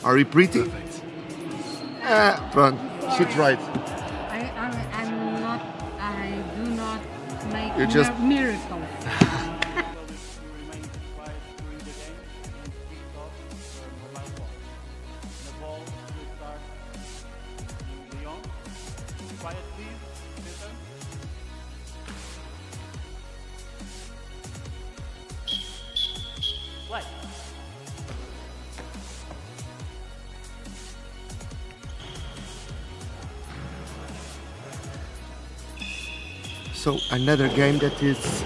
Are you pretty? Perfect. But she tried. I'm not. I do not make You just- miracles. Lyon. Quiet, please. Listen. Play. So another game that is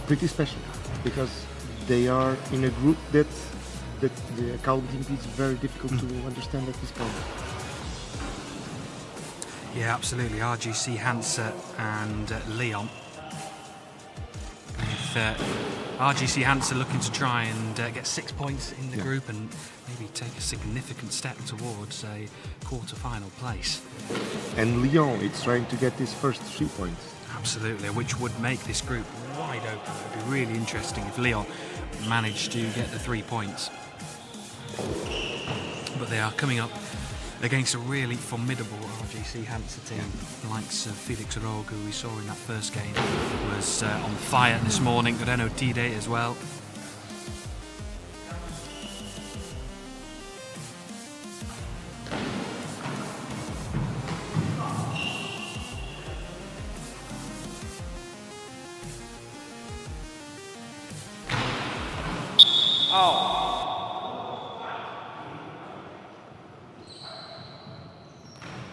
pretty special because they are in a group that the accounting is very difficult to understand at this point. Yeah, absolutely. RGC, Hansa and Lyon. With RGC Hansa looking to try and get 6 points in the group and maybe actually take a significant step towards a quarter-final place. And Lyon is trying to get his first 3 points. Absolutely, which would make this group wide open. It would be really interesting if Lyon managed to get the 3 points. But they are coming up against a really formidable RGC Hansa team, the likes of Felix Rogue, who we saw in that first game, was on fire this morning. Renaud Tide as well.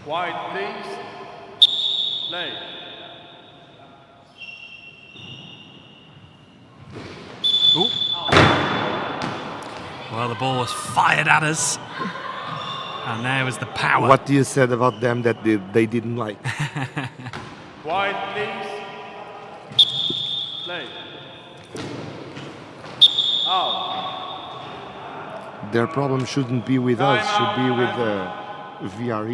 Wide, please. Play. Ooh. Well, the ball was fired at us, and there was the power. What you said about them that they didn't like? Wide, please. Play. Out. Their problem shouldn't be with us, should be with VAR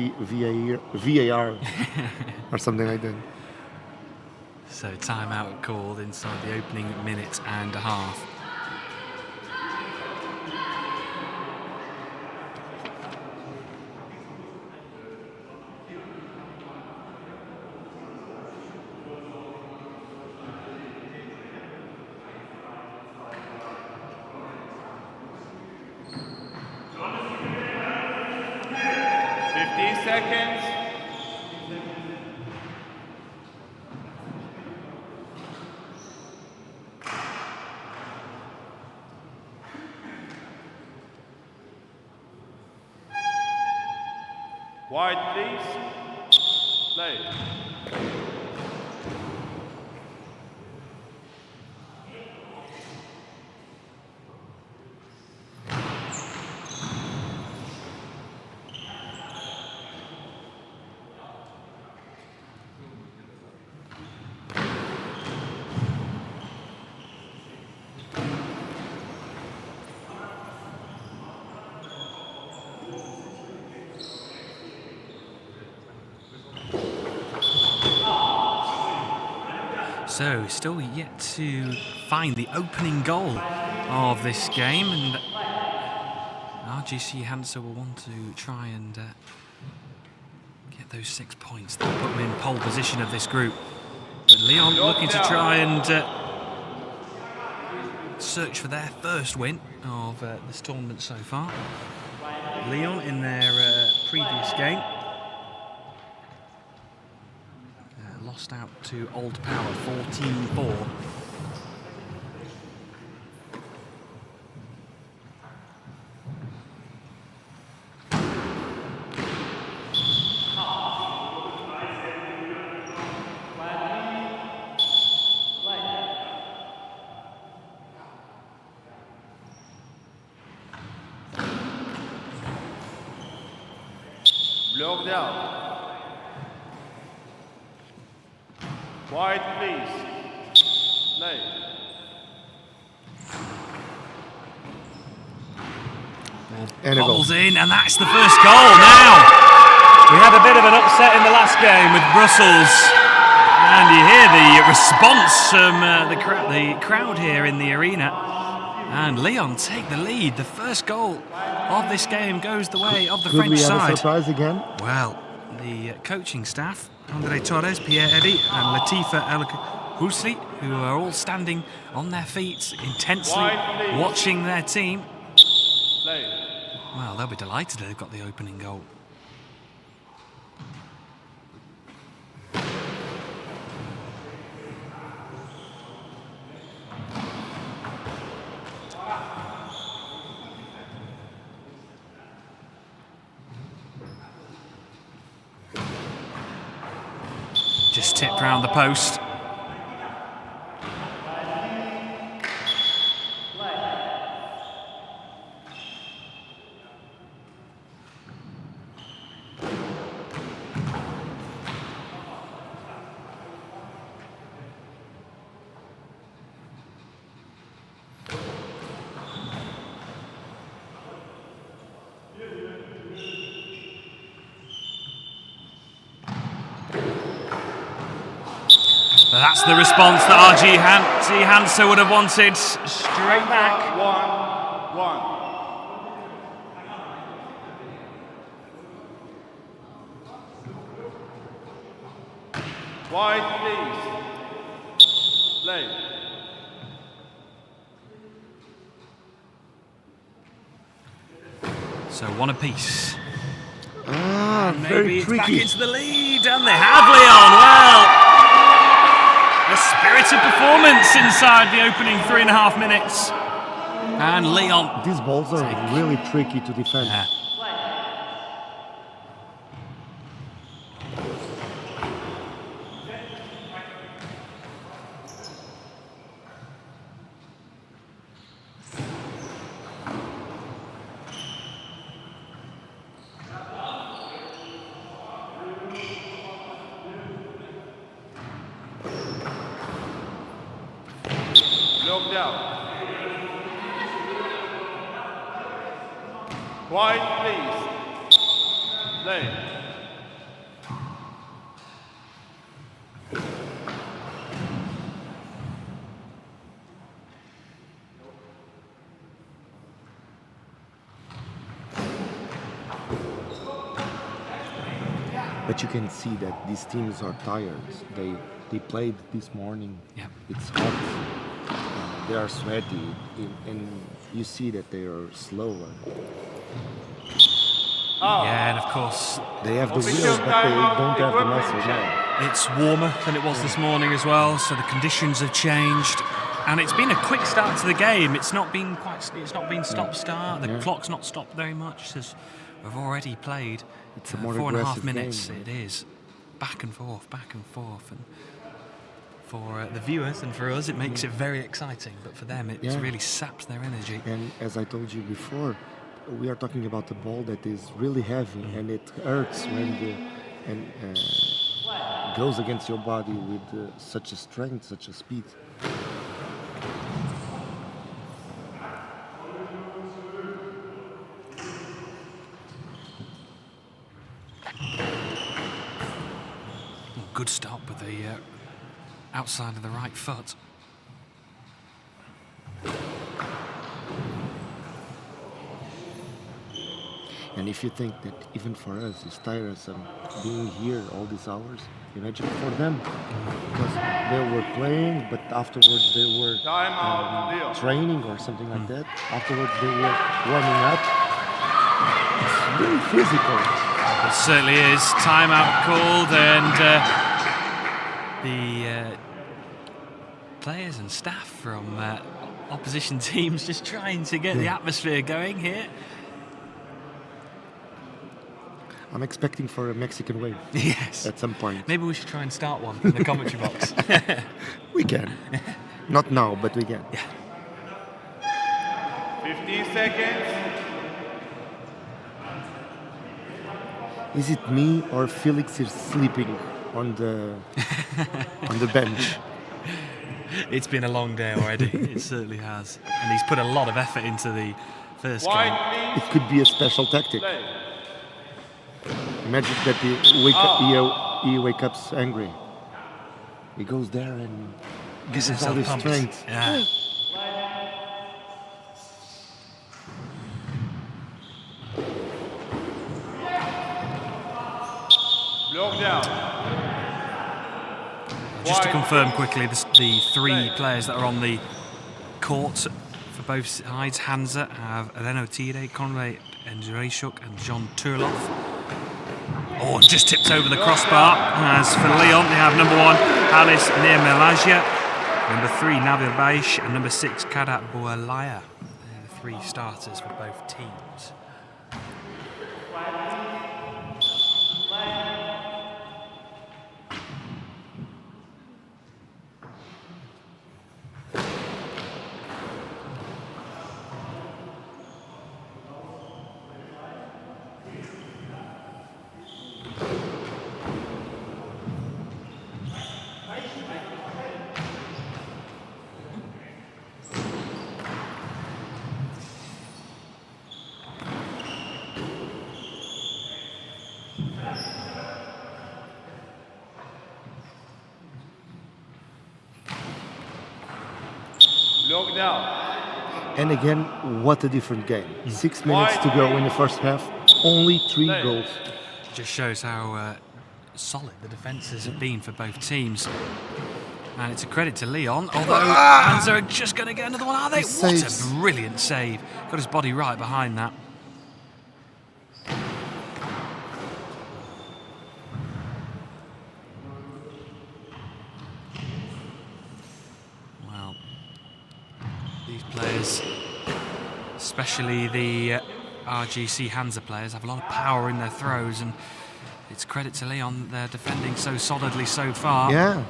or something like that. So timeout called inside the opening minute and a half. Seconds. Wide, please. Play. So, still yet to find the opening goal of this game, and RGC Hansa will want to try and get those 6 points that put them in pole position of this group. But Lyon looking to try and search for their first win of this tournament so far. Lyon in their previous game lost out to Old Power 14-4. Blocked out. Wide, please. Play. And a goal. Bobbles in, and that's the first goal. Now, we had a bit of an upset in the last game with Brussels, and you hear the response from the crowd here in the arena. And Lyon take the lead. The first goal of this game goes the way of the Could French we have side. a surprise again? Well, the coaching staff, Andre Torres, Pierre Eddy and Latifa El Housli, who are all standing on their feet, intensely watching their team. Play. Well, they'll be delighted they've got the opening goal. Just tipped round the post. But that's the response that RGC Hansa would have wanted. Straight back. 1-1. Wide, please. Play. So one apiece. Very Maybe it's back tricky. into the lead, and they have Lyon. Well, a spirited performance inside the opening 3.5 minutes. And Lyon. These balls are really tricky to defend. Yeah. Look down. Wide, please. Play. But you can see that these teams are tired. They played this morning. Yeah. It's hot. They are sweaty, and you see that they are slower. Yeah, and of course, They have the wheels, but they don't have the muscle now. it's warmer than it was this morning as well, so the conditions have changed. And it's been a quick start to the game. It's not been stop-start. The Yeah. clock's not stopped very much, as we've already played. It's a more 4.5 aggressive minutes. game. It is back and forth, and for the viewers and for us, it makes it very exciting. But for them, it Yeah. really saps their energy. And as I told you before, we are talking about a ball that is really heavy, and it hurts when goes against your body with such a strength, such a speed. Good stop with the outside of the right foot. And if you think that even for us it's tiresome being here all these hours, imagine for them, because they were playing, but afterwards they were Time out, Lyon. training or something like that. Afterwards they were warming up. It's really physical. It certainly is. Timeout called, and the players and staff from opposition teams just trying to get the atmosphere going here. I'm expecting for a Mexican wave Yes. at some point. Maybe we should try and start one in the commentary box. We can. Not now, but we can. 15 seconds. Is it me or Felix is sleeping on the bench? It's been a long day already. It certainly has. And he's put a lot of effort into the first game. Wide, It could be a special tactic. please. Play. Imagine that he wake up angry. He goes there and Gives gives all himself his pumped. strength. Yeah. Look down. Just to Wide, confirm please. quickly, the three players that are on the court for both sides, Hansa have Eleno Tire, Conrad Endrejchuk and John Turloff. Oh, just tipped over the crossbar. As for Lyon, they have number 1, Alice Neemelagia, number 3, Nabil Baish, and number 6, Kadat Boualaya. They're the 3 starters for both teams. down. And again, what a different game. 6 minutes to go in the first half, only 3 goals. Just shows how solid the defences have been for both teams. And it's a credit to Lyon, although Hansa are just going to get another one, are they? What a brilliant save. Got his body right behind that. Well, these players, especially the RGC Hansa players, have a lot of power in their throws, and it's credit to Lyon that they're defending so solidly so far. Yeah.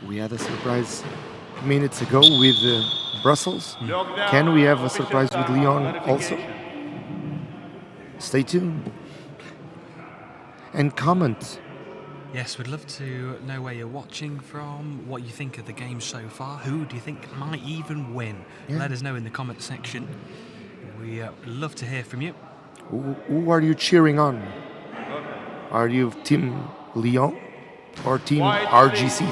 We had a surprise minutes ago with Brussels. Can we have a surprise with Lyon also? Stay tuned. And comment. Yes, we'd love to know where you're watching from, what you think of the game so far. Who do you think might even win? Yeah. Let us know in the comment section. We love to hear from you. Who are you cheering on? Are you Team Lyon or Team RGC?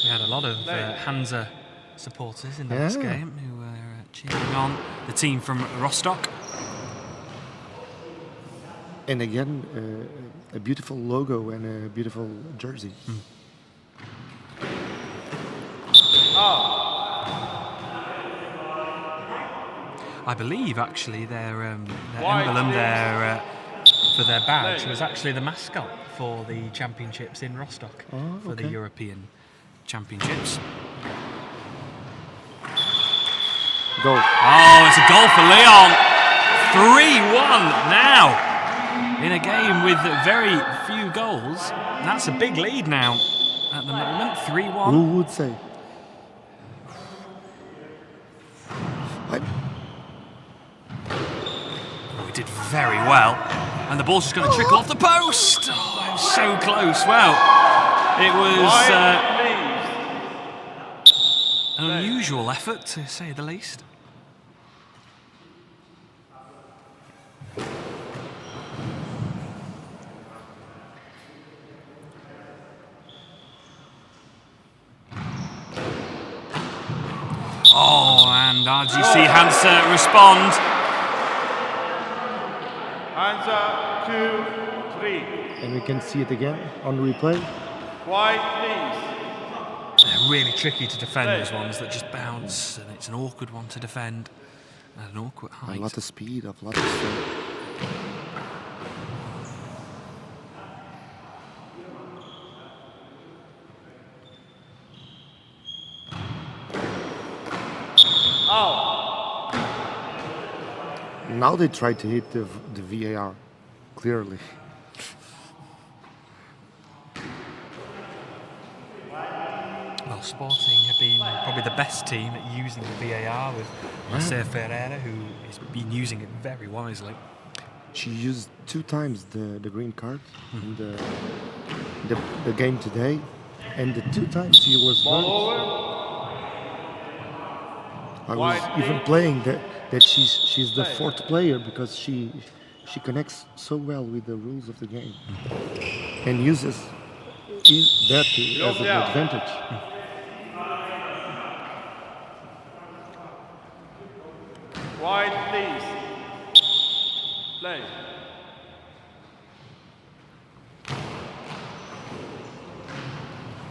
We had a lot of Hansa supporters in this game who were cheering on the team from Rostock. And again, a beautiful logo and a beautiful jersey. I believe actually their emblem there for their badge was actually the mascot for the championships in Rostock, for the European Championships. Goal. Oh, it's a goal for Lyon. 3-1 now. In a game with very few goals. That's a big lead now at the moment. 3-1. Who would say? We did very well. And the ball's just going to trickle off the post. Oh, it was so close. Well, it was an unusual effort, to say the least. Oh, and RGC Hansa respond. Hansa 2-3. And we can see it again on replay. Quiet, please. They're really tricky to defend, those ones that just bounce, and it's an awkward one to defend at an awkward height. A lot of speed, a lot of strength. Now they try to hit the VAR, clearly. Well, Sporting have been probably the best team at using the VAR with Marcel Ferreira, who has been using it very wisely. She used 2 times the green card in the game today, and the 2 times she was right. I was even playing that she's the 4th player because she connects so well with the rules of the game and uses that as an advantage. Wide, please. Play.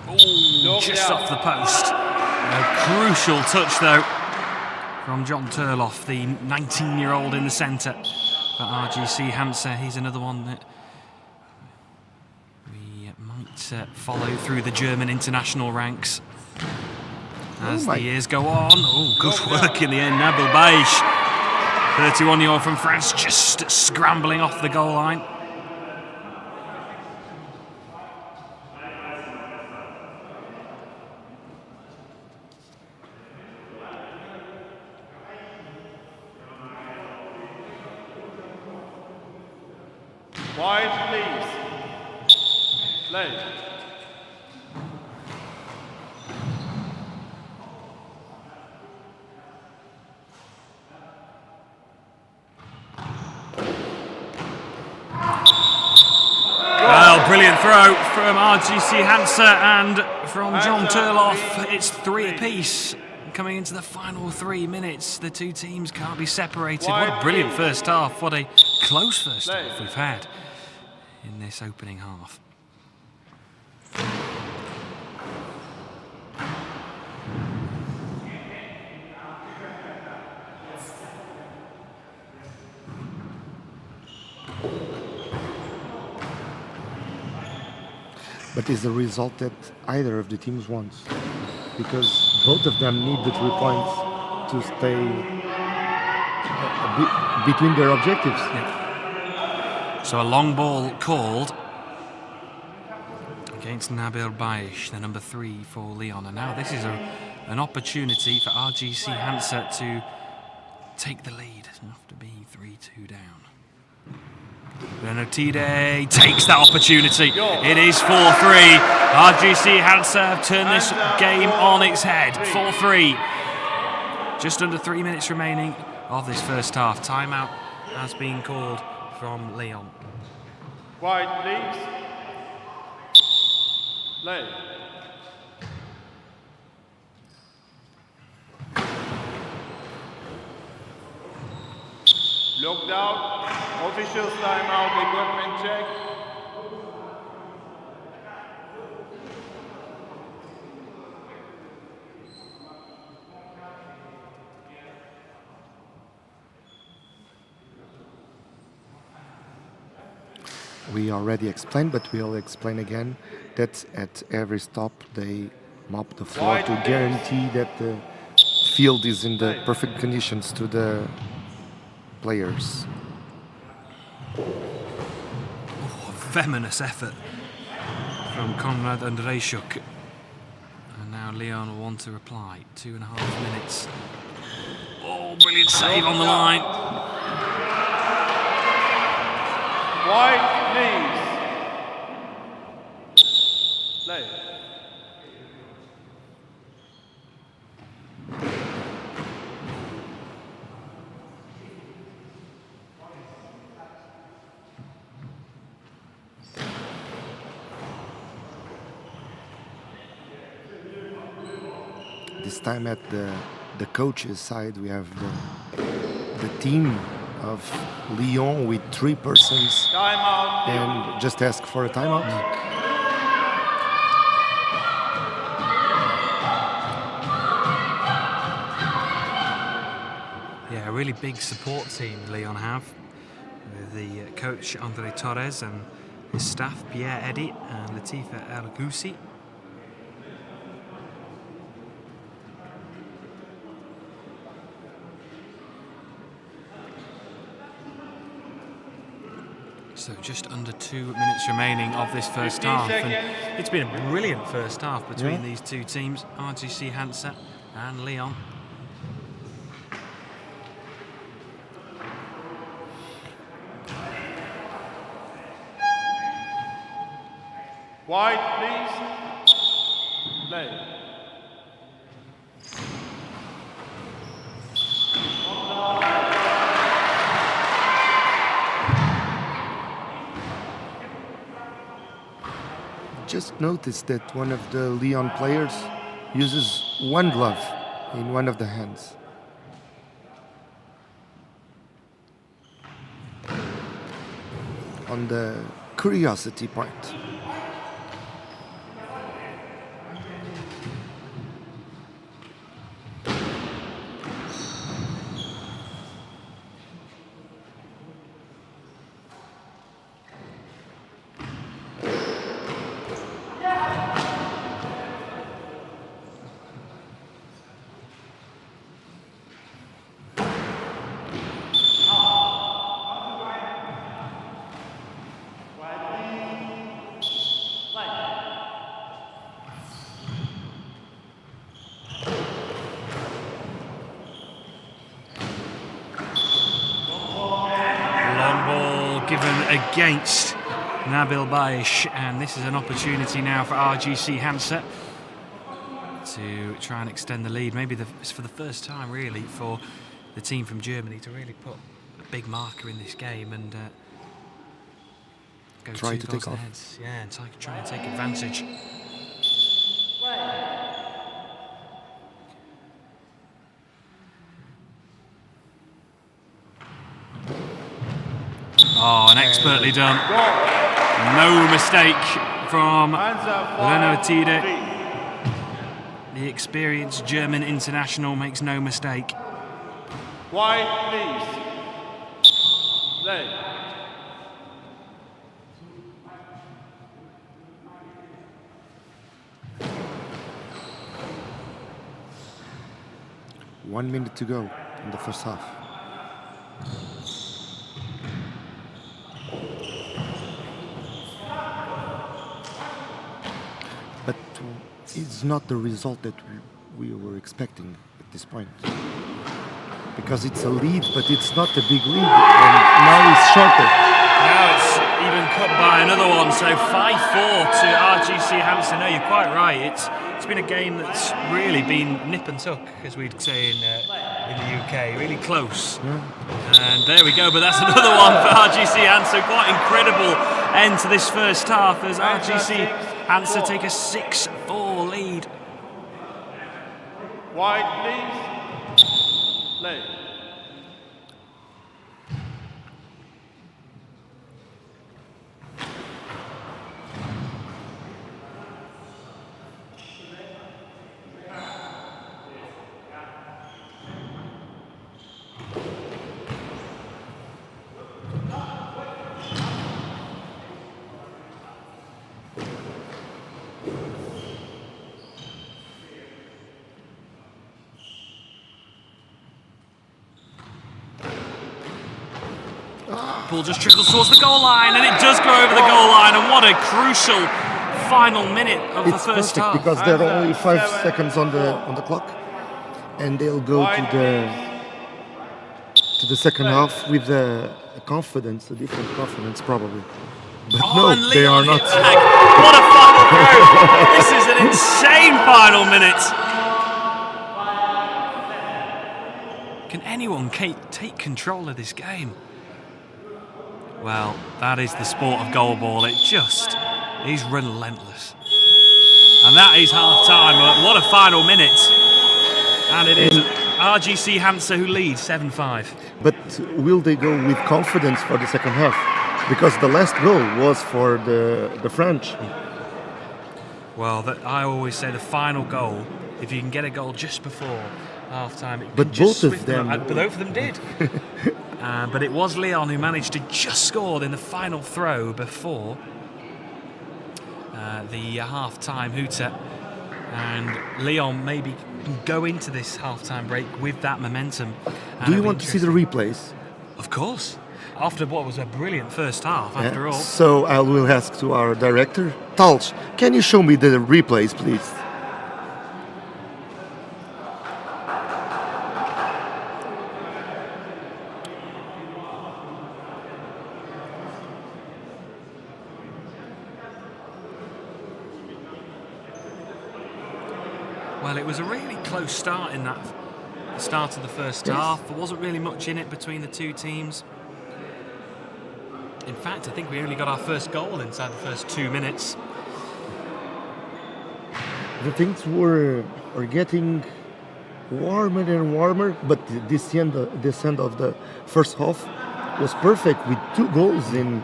Oh, just off the post. A crucial touch, though, from John Turloff, the 19-year-old in the centre for RGC Hansa. He's another one that we might follow through the German international ranks as the years go on. Oh, good work in the end. Nabil Beige, 31-year-old from France, just scrambling off the goal line. Wide, please. Play. brilliant throw from RGC Hansa and from John Turloff. It's 3 apiece. Coming into the final 3 minutes, the two teams can't be separated. What a brilliant first half. What a close first half we've had in this opening half. But it's the result that either of the teams wants, because both of them need the 3 points to stay between their objectives. Yeah. So a long ball called against Nabil Bayesh, the number 3 for Lyon. And now this is an opportunity for RGC Hansa to take the lead after being 3-2 down. Renotide takes that opportunity. It is 4-3. RGC Hansa have turned this game on its head. 4-3. Just under 3 minutes remaining of this first half. Timeout has been called from Lyon. Wide, please. Play. Looked out. Officials timeout. Equipment check. We already explained, but we'll explain again that at every stop they mop the floor to guarantee that the field is in the perfect conditions to the players. Oh, venomous effort from Konrad Andrzejczuk. And now Lyon will want to reply. 2.5 minutes. Oh, brilliant save on the line. Wide, please. Play. This time at the coach's side, we have the team of Lyon with 3 persons Timeout. and just ask for a timeout. Yeah, a really big support team Lyon have. With the coach Andre Torres and his staff Pierre Eddy and Latifa El Goussi. So just under 2 minutes remaining of this first half, and it's been a brilliant first half between these two teams, RGC Hansa and Lyon. Wide, please. Play. Just notice that one of the Lyon players uses one glove in one of the hands. On the curiosity point. Given against Nabil Bayesh, and this is an opportunity now for RGC Hansa to try and extend the lead. Maybe it's for the first time really for the team from Germany to really put a big marker in this game and go try two to goals take off. ahead. Yeah, and try and take advantage. Oh, and expertly done. No mistake from Hansa Leno 5 Tide. feet. The experienced German international makes no mistake. Quiet, please. Play. One minute to go in the first half. But it's not the result that we were expecting at this point. Because it's a lead, but it's not a big lead, and now it's shorter. Now it's even cut by another one, so 5-4 to RGC Hansa. No, you're quite right. It's been a game that's really been nip and tuck, as we'd say in the UK. Really close. And there we go, but that's another one for RGC Hansa. Quite incredible end to this first half as RGC Hansa take a 6-4 lead. Quiet, please. Play. Ball just trickles towards the goal line, and it does go over the goal line, and what a crucial final minute of the It's first perfect half. because there are only 5 seconds on the clock, and they'll go to the second half with a confidence, a different confidence probably. But Oh, and no, they are Lyon not. hit back. What a final throw! This is an insane final minute. Can anyone take control of this game? Well, that is the sport of goalball. It just is relentless. And that is half-time. What a final minute. And it is RGC Hansa who leads 7-5. But will they go with confidence for the second half? Because the last goal was for the French. Well, I always say the final goal, if you can get a goal just before half-time, it But can just both of swift them them- up. Both of them did. But it was Lyon who managed to just score in the final throw before the half-time hooter. And Lyon maybe can go into this half-time break with that momentum. Do you want to see the replays? Of course. After what was a brilliant first half, after all. So I will ask to our director, Talch, can you show me the replays, please? Well, it was a really close start in that start of the first half. There wasn't really much in it between the two teams. In fact, I think we only got our first goal inside the first 2 minutes. The things were getting warmer and warmer, but this end of the first half was perfect with 2 goals in,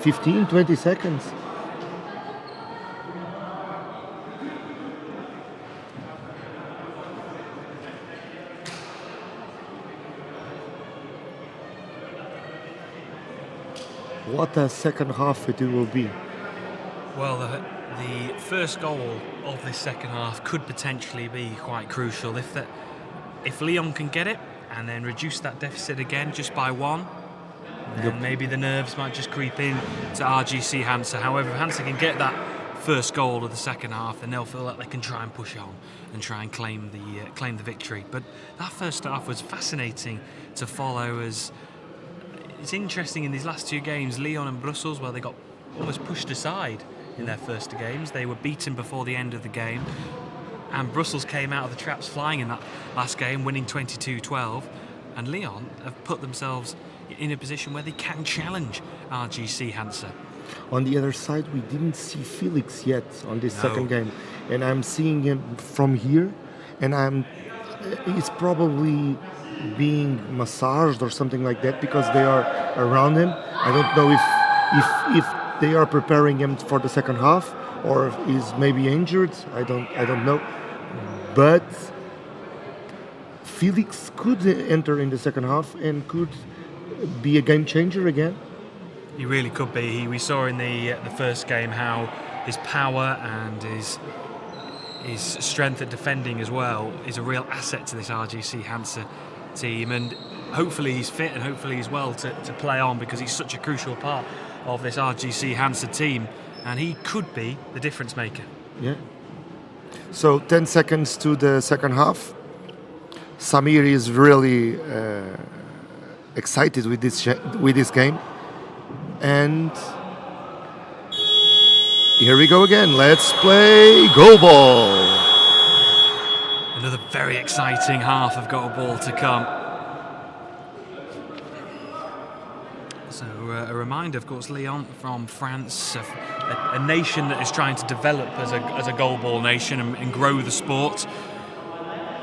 15, 20 seconds. What a second half it will be. Well, the first goal of this second half could potentially be quite crucial. If Lyon can get it and then reduce that deficit again just by 1, then maybe the nerves might just creep in to RGC Hansa. However, if Hansa can get that first goal of the second half, then they'll feel like they can try and push on and try and claim the victory. But that first half was fascinating to follow. As it's interesting in these last 2 games, Lyon and Brussels, where they got almost pushed aside in their first 2 games. They were beaten before the end of the game, and Brussels came out of the traps flying in that last game, winning 22-12. And Lyon have put themselves in a position where they can challenge RGC Hansa. On the other side, we didn't see Felix yet on this No. second game, and I'm seeing him from here, and he's probably being massaged or something like that because they are around him. I don't know if they are preparing him for the second half or if he's maybe injured. I don't know, but Felix could enter in the second half and could be a game changer again. He really could be. We saw in the first game how his power and his strength at defending as well is a real asset to this RGC Hansa team, and hopefully he's fit and hopefully he's well to play on, because he's such a crucial part of this RGC Hansa team, and he could be the difference maker. Yeah. So 10 seconds to the second half. Samir is really excited with this game, and here we go again. Let's play goal ball. Another very exciting half of goal ball to come. So a reminder, of course, Lyon from France, a nation that is trying to develop as a goal ball nation and grow the sport.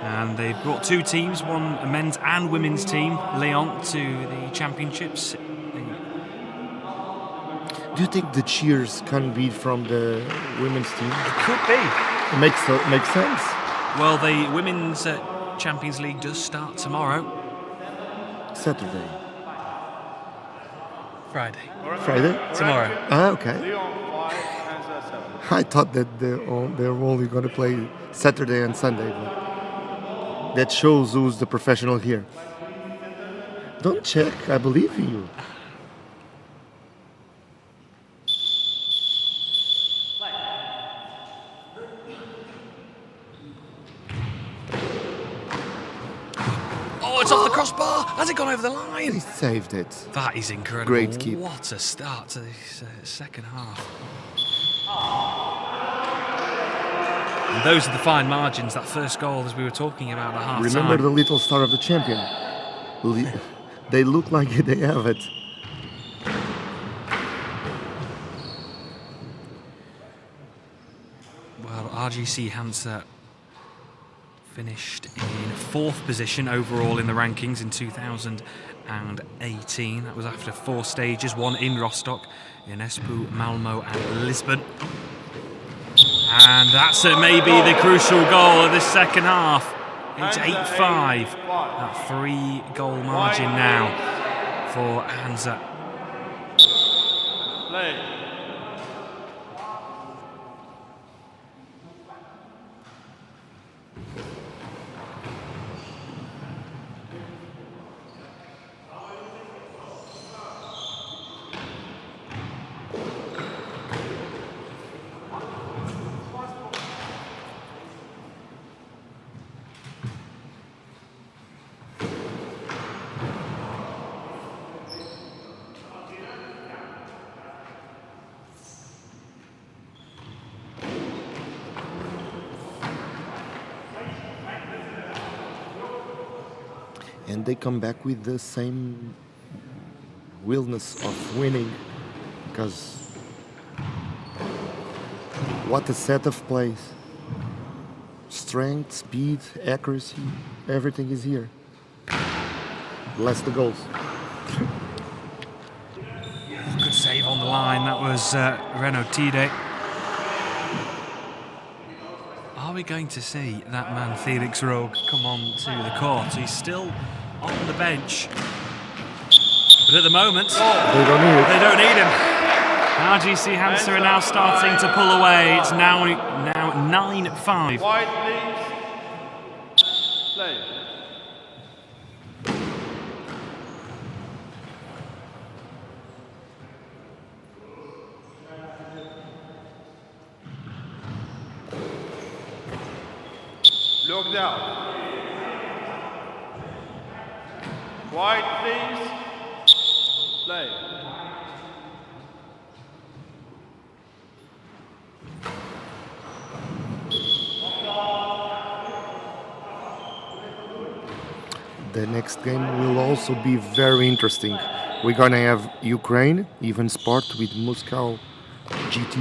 And they brought two teams, one a men's and women's team, Lyon, to the championships. Do you think the cheers can be from the women's team? It could be. It makes sense. Well, the Women's Champions League does start tomorrow. Saturday. Friday. Friday? Tomorrow. Ah, okay. Lyon 5, Hansa 7. I thought that they're only going to play Saturday and Sunday. But that shows who's the professional here. Don't check. I believe in you. Oh, it's off the crossbar. Has it gone over the line? He saved it. That is incredible. Great keep. What a start to this second half. And those are the fine margins. That first goal, as we were talking about at half Remember time. the little star of the champion? They look like they have it. Well, RGC Hansa finished in 4th position overall in the rankings in 2018. That was after 4 stages, 1 in Rostock, in Espoo, Malmo and Lisbon. And that's maybe the crucial goal of this second half. It's 8-5. That 3-goal margin now for Hansa. Play. And they come back with the same willingness of winning, because what a set of plays. Strength, speed, accuracy, everything is here. Less the goals. Good save on the line. That was Renaud Tide. Are we going to see that man Felix Rogue come on to the court? He's still on the bench, but at the moment They don't need it. they don't need him. RGC Hansa are now starting to pull away. It's now 9-5. White, please. Play. Look down. White, please. Play. The next game will also be very interesting, we're gonna have Ukraine, even sport with Moscow GT,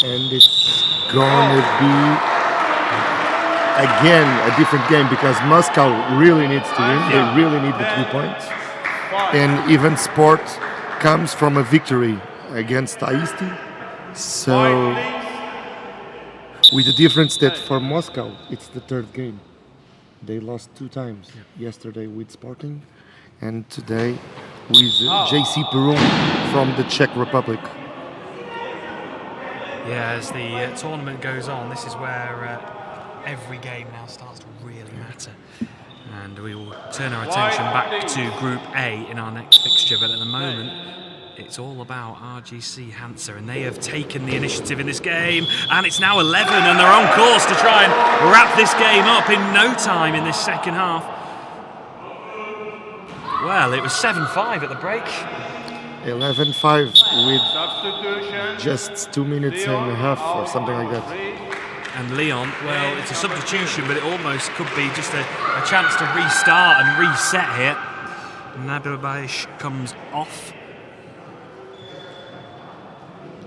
and it's gonna be again a different game because Moscow really needs to win. They really need the 3 points, and even sport comes from a victory against Aisti. So with the difference that for Moscow it's the third game. They lost 2 times. Yesterday with Sporting, and today with JC Perun from the Czech Republic. Yeah, as the tournament goes on, this is where every game now starts to really matter. And we will turn our attention back to Group A in our next fixture, but at the moment it's all about RGC Hansa, and they have taken the initiative in this game, and it's now 11, and they're on course to try and wrap this game up in no time in this second half. Well, it was 7-5 at the break. 11-5 with Substitution. just 2 minutes and a half or something like that. And Lyon, well, it's a substitution, but it almost could be just a chance to restart and reset here. Nabil comes off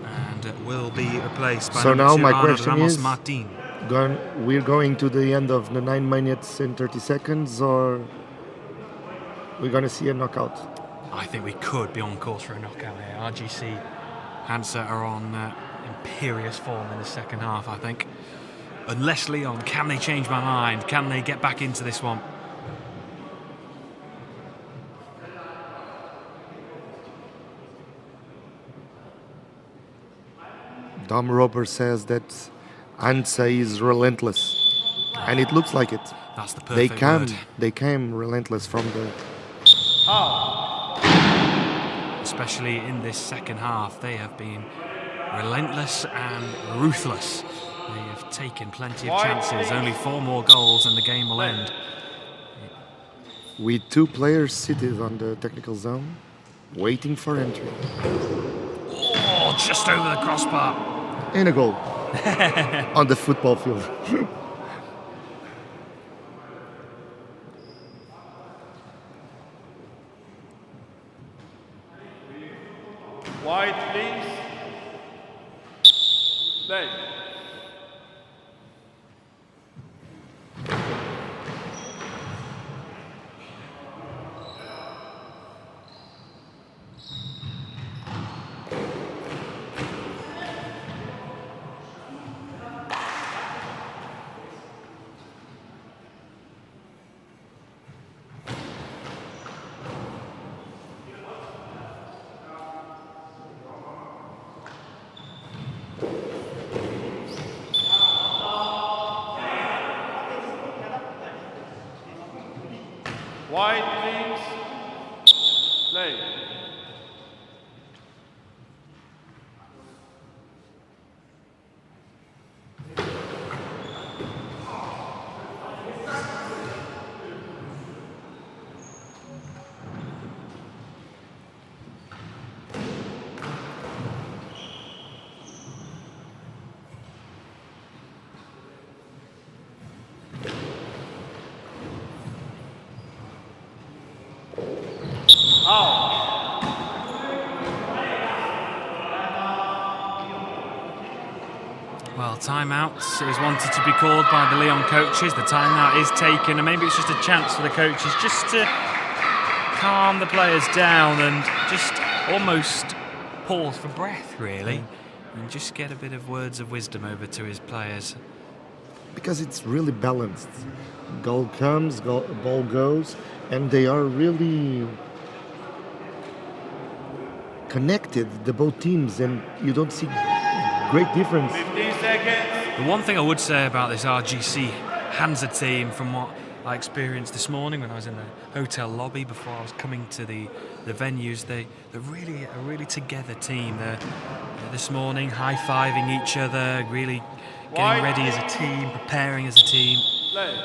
and will be replaced by So number now 2, my Arnold question Ramos is, Martin. we're going to the end of the 9 minutes and 30 seconds, or we're going to see a knockout? I think we could be on course for a knockout here. RGC Hansa are on imperious form in the second half, I think. Unless Lyon, can they change my mind? Can they get back into this one? Dom Roper says that Hansa is relentless, and it looks like it. That's the perfect word. They came relentless from the... Especially in this second half, they have been relentless and ruthless. They have taken plenty of chances, only 4 more goals and the game will end. With 2 players seated on the technical zone, waiting for entry. Oh, just over the crossbar. And a goal on the football field. White, please. Play. White, please. Play. Well, timeout is wanted to be called by the Lyon coaches. The timeout is taken, and maybe it's just a chance for the coaches just to calm the players down and just almost pause for breath, really, and just get a bit of words of wisdom over to his players. Because it's really balanced. Goal comes, ball goes, and they are really connected, the both teams, and you don't see great difference. 15 seconds. The one thing I would say about this RGC Hansa team, from what I experienced this morning when I was in the hotel lobby before I was coming to the venues, they're really a really together team. They're this morning high-fiving each other, really getting ready as a team, preparing as a team. Play.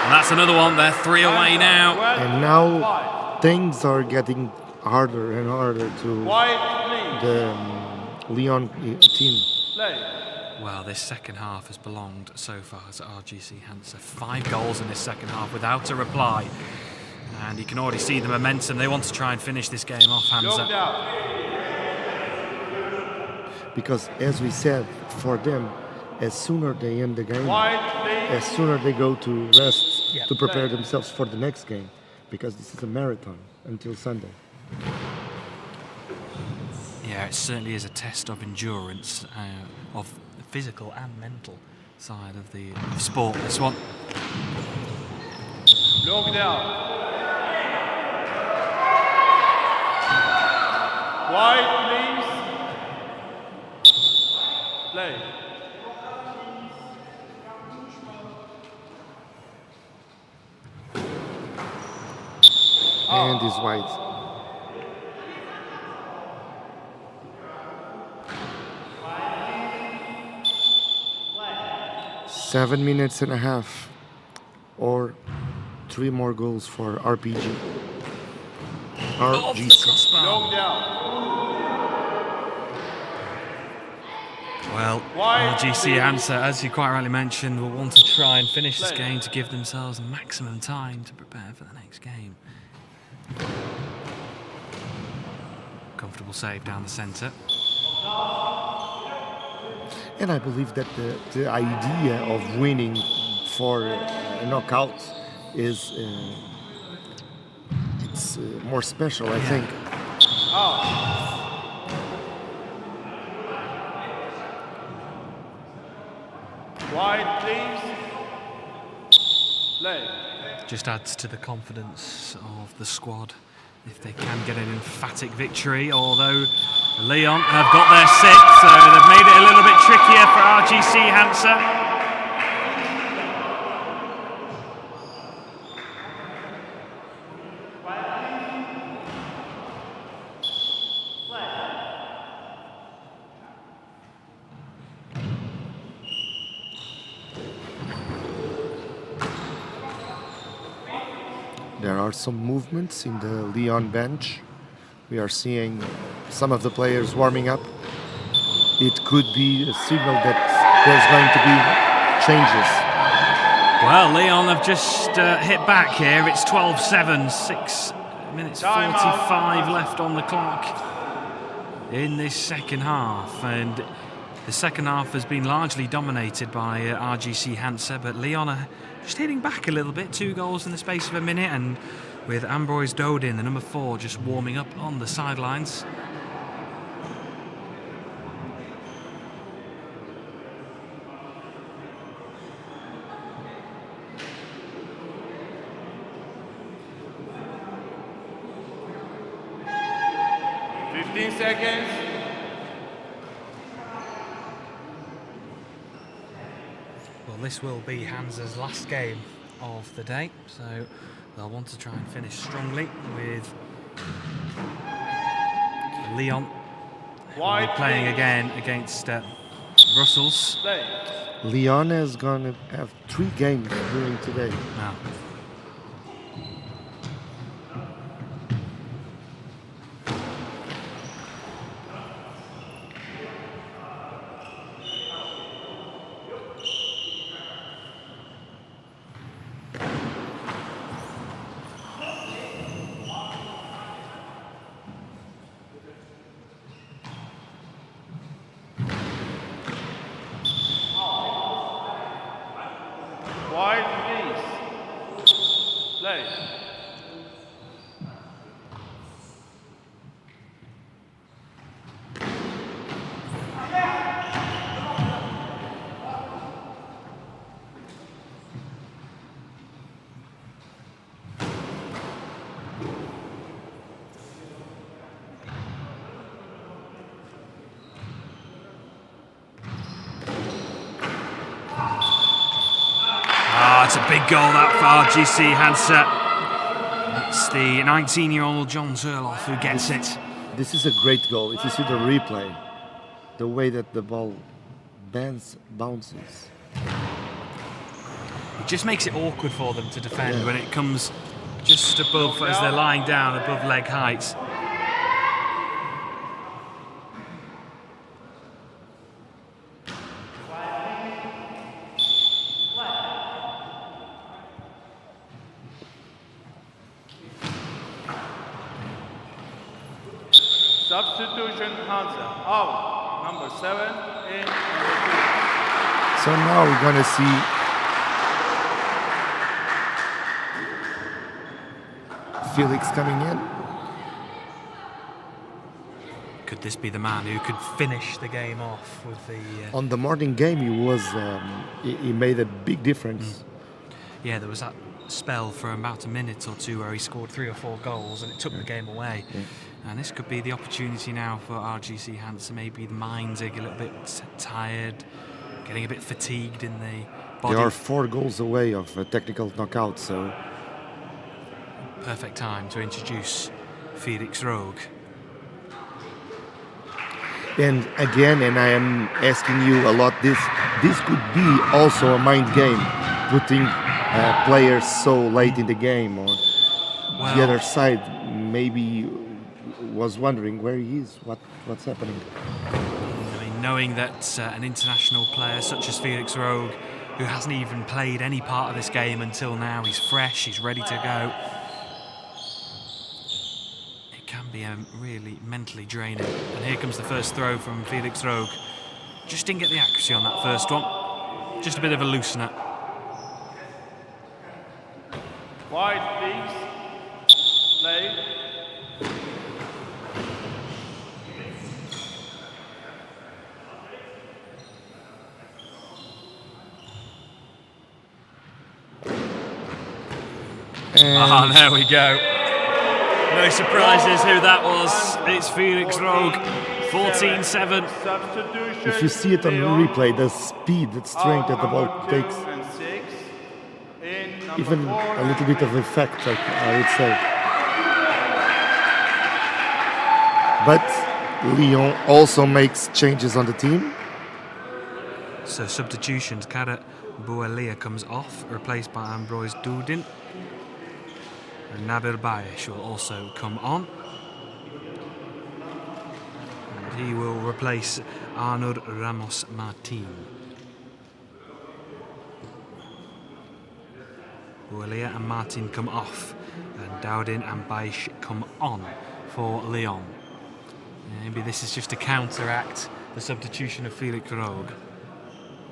And that's another one. They're 3 away now. And now things are getting harder and harder to White, please. the Lyon team. Well, this second half has belonged so far to RGC Hansa. 5 goals in this second half without a reply. And you can already see the momentum. They want to try and finish this game off, Hansa. Because as we said, for them, as sooner they end the game, as sooner they go to rest to prepare themselves for the next game. Because this is a marathon until Sunday. Yeah, it certainly is a test of endurance, of the physical and mental side of the sport. This one. Look down. Wide, please. Play. And is wide. Seven minutes and a half, or 3 more goals for RGC. Off the crossbar. Look down. Well, RGC Hansa, as you quite rightly mentioned, will want to try and finish this game to give themselves maximum time to prepare for the next game. Comfortable save down the centre. And I believe that the idea of winning for a knockout is it's more special, I think. Wide, please. Play. Just adds to the confidence of the squad if they can get an emphatic victory, although Lyon have got their 6th, so they've made it a little bit trickier for RGC Hansa. There are some movements in the Lyon bench. We are seeing some of the players warming up. It could be a signal that there's going to be changes. Well, Lyon have just hit back here. It's 12-7, 6 minutes 45 left on the clock in this second half. And the second half has been largely dominated by RGC Hansa, but Lyon are just hitting back a little bit. 2 goals in the space of a minute, and with Ambroise Dodin, the number 4, just warming up on the sidelines. Seconds. Well, this will be Hansa's last game of the day, so they'll want to try and finish strongly with Lyon playing again against Brussels. Lyon is going to have 3 games during today. Now, Wide, please. Play. it's a big goal that for RGC Hansa. It's the 19-year-old John Zerloff who gets it. This is a great goal. If you see the replay, the way that the ball bounces. It just makes it awkward for them to defend when it comes just above, as they're lying down, above leg height. Substitution Hansa. Out. Number 7 in number 2. So now we're gonna see Felix coming in. Could this be the man who could finish the game off with the... On the morning game, he made a big difference. Yeah, there was that spell for about a minute or two where he scored 3 or 4 goals and it took the game away. Yeah. And this could be the opportunity now for RGC Hansa. Maybe the minds are a little bit tired, getting a bit fatigued in the body. They are 4 goals away of a technical knockout, so Perfect time to introduce Felix Rogue. and again, and I am asking you a lot, this could be also a mind game, putting players so late in the game, or the other side maybe was wondering where he is, what's happening. I mean, knowing that an international player such as Felix Rogue, who hasn't even played any part of this game until now, he's fresh, he's ready to go. It can be really mentally draining. And here comes the first throw from Felix Rogue. Just didn't get the accuracy on that first one. Just a bit of a loosener. Wide, please. Play. And There we go. No surprises who that was. It's Felix Rogue. 14-7. Substitution. if you see it on the Lyon. replay, the speed, the strength that the ball Number 2 takes, and 6 in number even 4 a little bit of effect, I would say. But Lyon also makes changes on the team. So substitutions. Karat Boualia comes off, replaced by Ambroise Doudin. And Nabil Bayesh will also come on. And he will replace Arnaud Ramos Martin. Boualia and Martin come off, and Doudin and Bayesh come on for Lyon. Maybe this is just to counteract the substitution of Felix Rogue.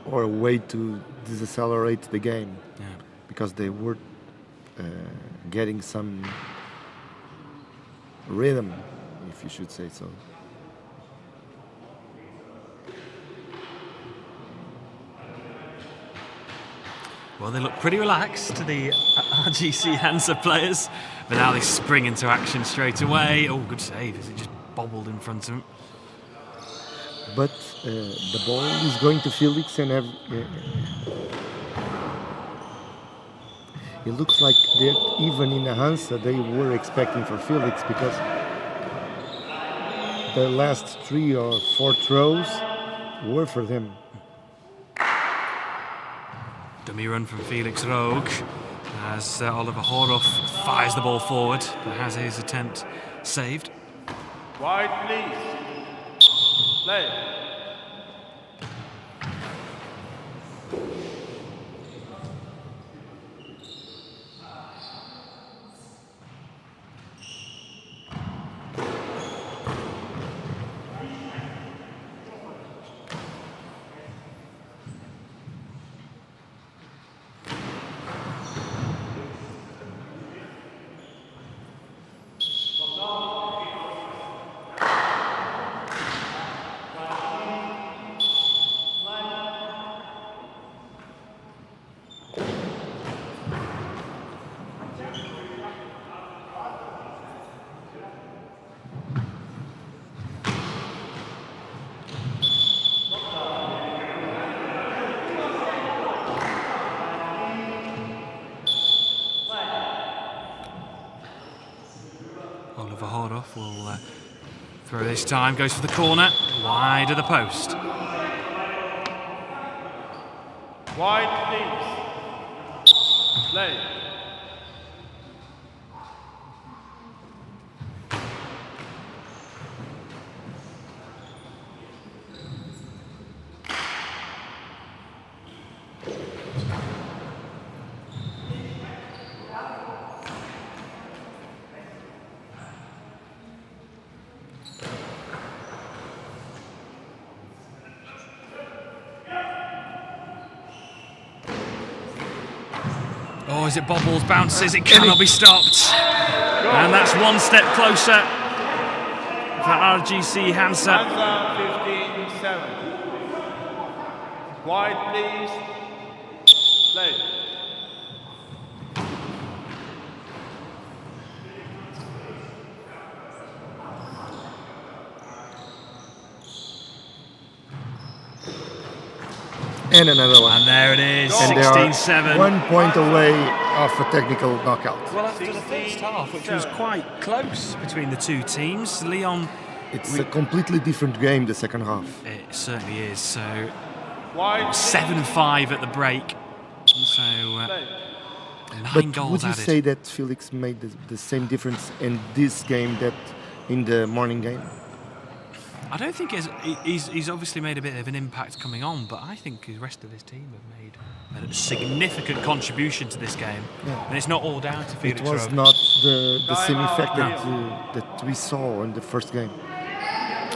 Or a way to decelerate the game, Yeah. because they were getting some rhythm, if you should say so. Well, they look pretty relaxed to the RGC Hansa players, but now they spring into action straight away. Oh, good save as it just bobbled in front of him. But the ball is going to Felix, and it looks like that even in Hansa they were expecting for Felix, because the last 3 or 4 throws were for them. Dummy run from Felix Rogue as Oliver Horoff fires the ball forward, but has his attempt saved. Wide, please. Play. Oliver Horoff will throw this time, goes for the corner, wide of the post. Wide, please. Play. as it bobbles, bounces, it cannot be stopped. And that's one step closer for RGC Hansa. Hansa 15-7. Quiet, please. Play. And another one. And there it is, And they are 16-7. 1 point away of a technical knockout. Well, after the first half, which was quite close between the two teams, Lyon, It's a completely different game, the second half. it certainly is. So Quiet, 7-5 at the break. So play. 9 But goals would you added. say that Felix made the same difference in this game that in the morning game? I don't think he's obviously made a bit of an impact coming on, but I think the rest of his team have made a significant contribution to this game. Yeah. And it's not all down to Felix It was Rowe. not the same effect that we saw in the first game.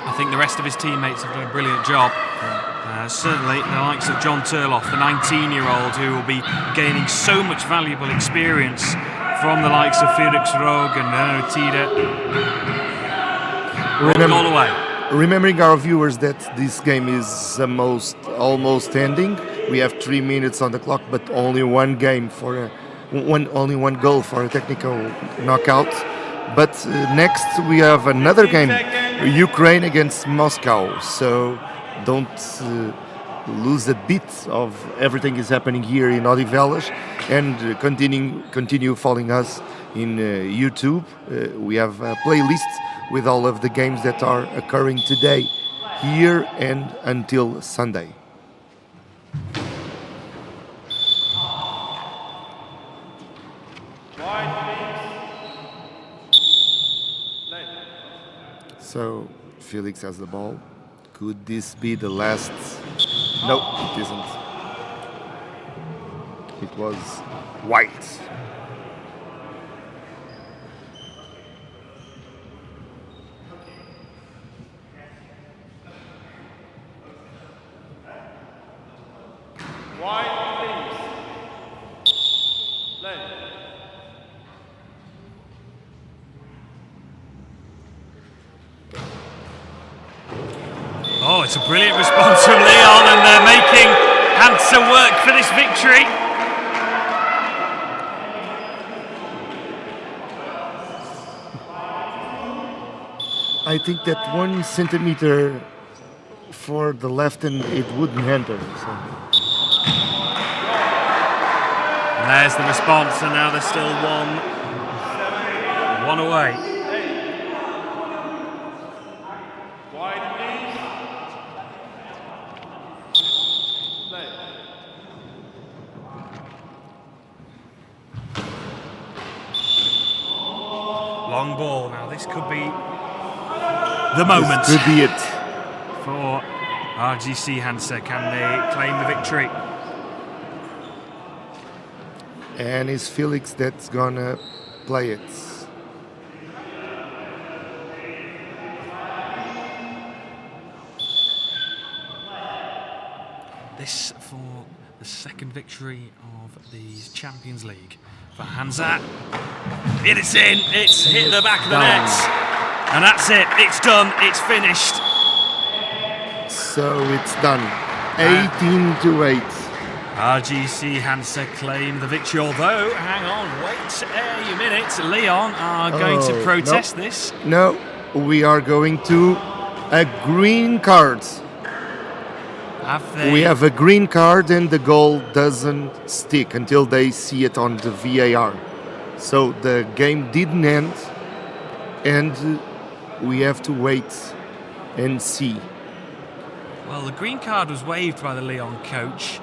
I think the rest of his teammates have done a brilliant job. Certainly the likes of John Turloff, the 19-year-old, who will be gaining so much valuable experience from the likes of Felix Rowe and Tida. One goal away. Remembering our viewers that this game is almost ending. We have 3 minutes on the clock, but only one game for only one goal for a technical knockout. But next we have another game, Ukraine against Moscow. So don't lose a bit of everything is happening here in Odivelas, and continue following us in YouTube. We have a playlist with all of the games that are occurring today, here and until Sunday. So Felix has the ball. Could this be the last? No, it isn't. It was white. Oh, it's a brilliant response from Lyon, and they're making Hansa work for this victory. I think that 1 centimeter for the left and it wouldn't enter. So. And there's the response, and now there's still one away. Long ball. Now this could be the moment. This could be it. For RGC Hansa. Can they claim the victory? And it's Felix that's gonna play it. This for the second victory of the Champions League for Hansa. It is in. It's hit the back of the net. And that's it. It's done. It's finished. So it's done. 18-8. RGC Hansa claim the victory, although, hang on, wait a minute, Lyon are going to protest this. No, we are going to a green card. Have they? We have a green card and the goal doesn't stick until they see it on the VAR. So the game didn't end and we have to wait and see. Well, the green card was waved by the Lyon coach,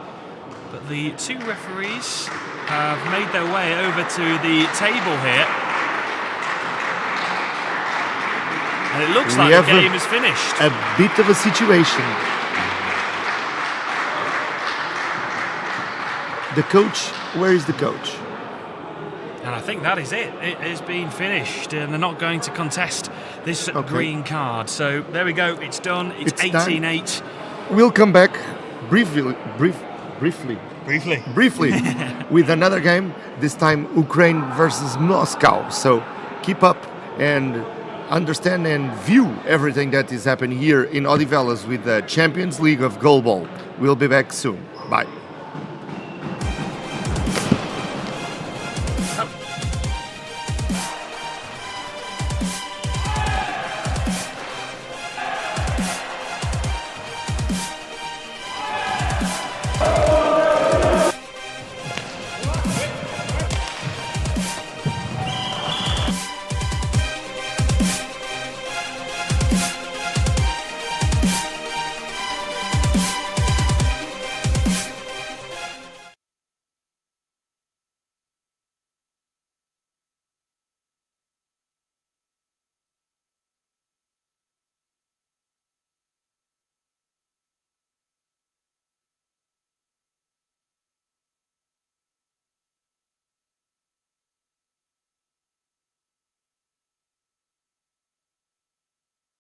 but the two referees have made their way over to the table here. And it looks like the game is finished. A bit of a situation. The coach, where is the coach? And I think that is it. It has been finished, and they're not going to contest this green card. So there we go. It's done. It's 18-8. We'll come back briefly briefly Briefly. with another game, this time Ukraine versus Moscow. So keep up and understand and view everything that is happening here in Odivelas with the Champions League of Goalball. We'll be back soon. Bye.